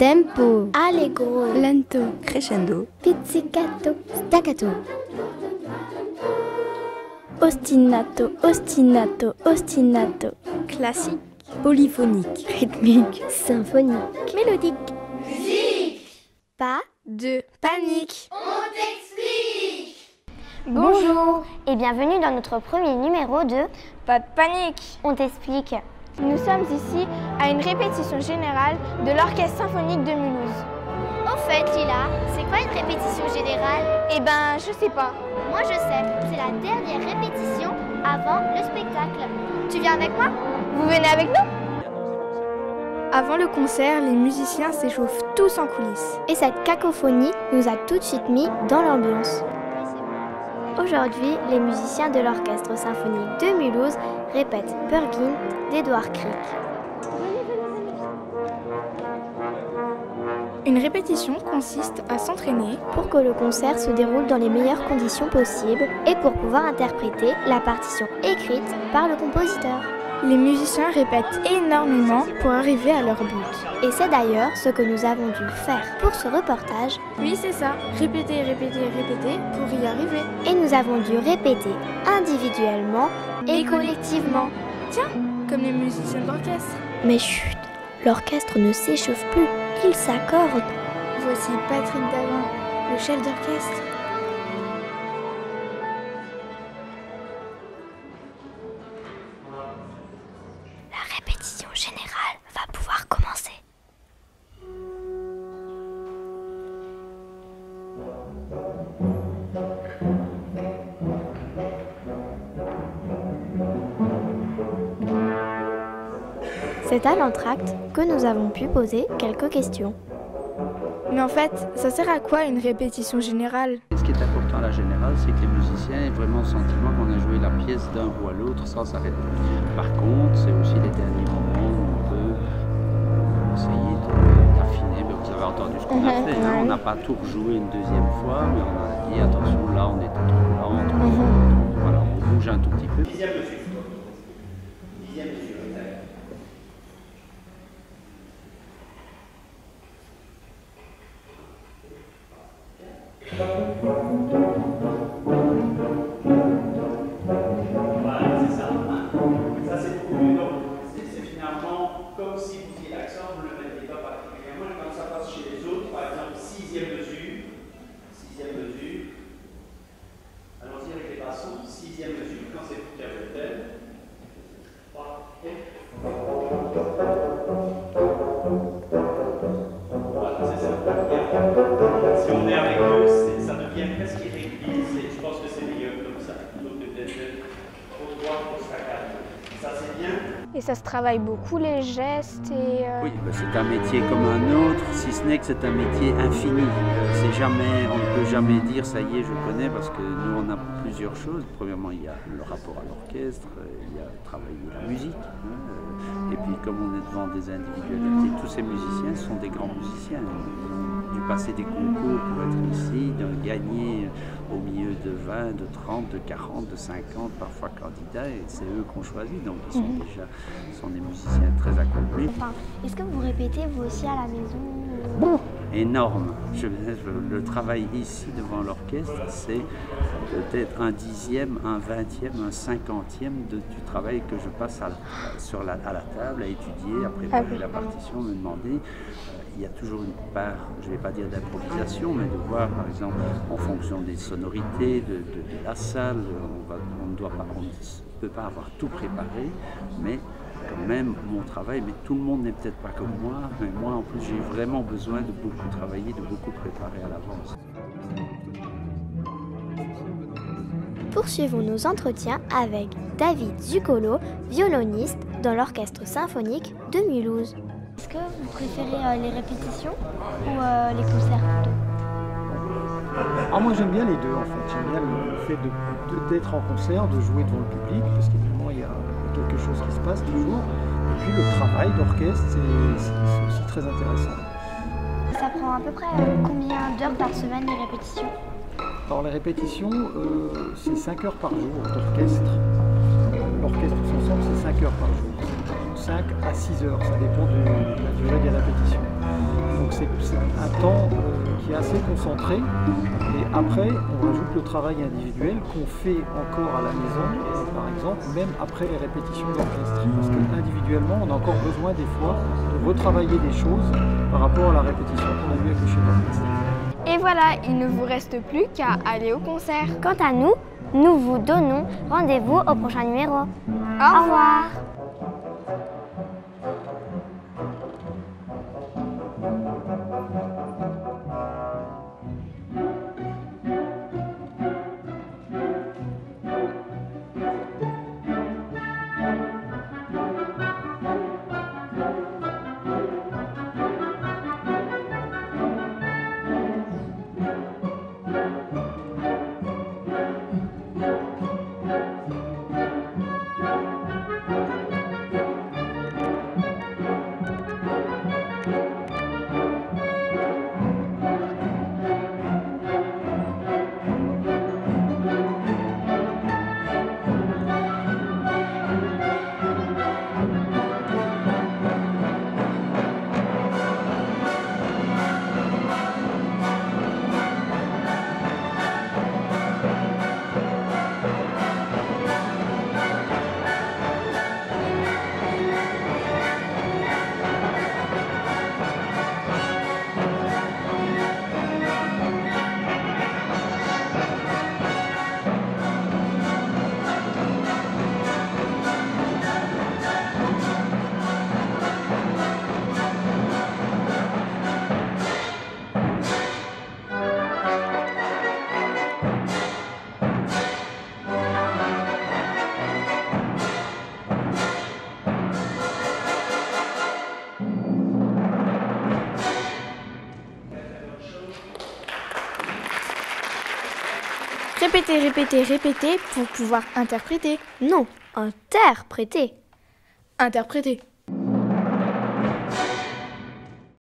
tempo, allegro, lento, crescendo, pizzicato, staccato, ostinato, ostinato, ostinato, classique, polyphonique, rythmique, symphonique, mélodique. Musique. Pas de panique. On t'explique. Bonjour et bienvenue dans notre premier numéro de Pas de panique. On t'explique. Nous sommes ici à une répétition générale de l'Orchestre Symphonique de Mulhouse. Au fait, Lila, c'est quoi une répétition générale? Eh ben, je sais pas. Moi je sais, c'est la dernière répétition avant le spectacle. Tu viens avec moi? Vous venez avec nous? Avant le concert, les musiciens s'échauffent tous en coulisses. Et cette cacophonie nous a tout de suite mis dans l'ambiance. Aujourd'hui, les musiciens de l'Orchestre Symphonique de Mulhouse répètent Peer Gynt d'Edward Grieg. Une répétition consiste à s'entraîner pour que le concert se déroule dans les meilleures conditions possibles et pour pouvoir interpréter la partition écrite par le compositeur. Les musiciens répètent énormément pour arriver à leur but. Et c'est d'ailleurs ce que nous avons dû faire pour ce reportage. Oui, c'est ça. Répéter, répéter, répéter pour y arriver. Et nous avons dû répéter individuellement et collectivement. Tiens, comme les musiciens d'orchestre. Mais chut, l'orchestre ne s'échauffe plus, il s'accorde. Voici Patrick Davin, le chef d'orchestre. La répétition générale va pouvoir commencer. C'est à l'entracte que nous avons pu poser quelques questions. Mais en fait, ça sert à quoi une répétition générale? Ce qui est important à la générale, c'est que les musiciens aient vraiment le sentiment qu'on a joué la pièce d'un bout à l'autre sans s'arrêter. Par contre, c'est aussi les derniers moments où on peut essayer d'affiner. Vous avez entendu ce qu'on a fait, hein? On n'a pas tout rejoué une deuxième fois, mais on a dit attention, là on était trop lent, donc voilà, on bouge un tout petit peu. Dixième mesure. Dixième mesure. Voilà, c'est ça. Ça c'est beaucoup mieux. Donc, c'est finalement comme si vous faisiez l'accent, vous ne le mettez pas particulièrement. Et quand ça passe chez les autres, par exemple, sixième mesure. Sixième mesure. Allons-y avec les passons. Sixième mesure, quand c'est vous qui avez le thème. Voilà, c'est ça. Si on est avec eux, ça devient presque irrégulier. Je pense que c'est meilleur comme ça, plutôt que d'être trop droit, trop staccato. Ça, c'est bien. Et ça se travaille beaucoup, les gestes et... Oui, c'est un métier comme un autre, si ce n'est que c'est un métier infini. C'est jamais, on ne peut jamais dire ça y est, je connais, parce que nous on a plusieurs choses. Premièrement, il y a le rapport à l'orchestre, il y a travailler la musique, hein, et puis comme on est devant des individualités, tous ces musiciens sont des grands musiciens. Ils ont dû passer des concours pour être ici, de gagner au milieu de 20, de 30, de 40, de 50, parfois candidats, et c'est eux qu'on choisit, donc ils sont déjà des musiciens très accomplis. Enfin, est-ce que vous répétez vous aussi à la maison? Énorme. Le travail ici devant l'orchestre, c'est peut-être un dixième, un vingtième, un cinquantième du travail que je passe à la table, à étudier, à préparer la partition, me demander. Il y a toujours une part, je ne vais pas dire d'improvisation, mais de voir, par exemple, en fonction des sonorités, de la salle, on ne peut pas avoir tout préparé, mais quand même mon travail, mais tout le monde n'est peut-être pas comme moi, mais moi en plus j'ai vraiment besoin de beaucoup travailler, de beaucoup préparer à l'avance. Poursuivons nos entretiens avec David Zuccolo, violoniste dans l'Orchestre Symphonique de Mulhouse. Est-ce que vous préférez les répétitions ou les concerts? Ah, moi j'aime bien les deux en fait. J'aime bien le fait d'être en concert, de jouer devant le public, parce qu'évidemment il y a quelque chose qui se passe toujours. Et puis le travail d'orchestre, c'est aussi très intéressant. Ça prend à peu près combien d'heures par semaine les répétitions? Alors les répétitions, c'est 5 heures par jour d'orchestre. L'orchestre ensemble, c'est 5 heures par jour. 5 à 6 heures, ça dépend de la durée des répétitions. donc c'est un temps qui est assez concentré. Et après, on rajoute le travail individuel qu'on fait encore à la maison, par exemple, même après les répétitions d'orchestre. Parce qu'individuellement, on a encore besoin des fois de retravailler des choses par rapport à la répétition qu'on a vue avec le chef d'orchestre. Et voilà, il ne vous reste plus qu'à aller au concert. Quant à nous, nous vous donnons rendez-vous au prochain numéro. Au revoir. Répétez, répétez, répétez pour pouvoir interpréter. Non, interpréter. Interpréter.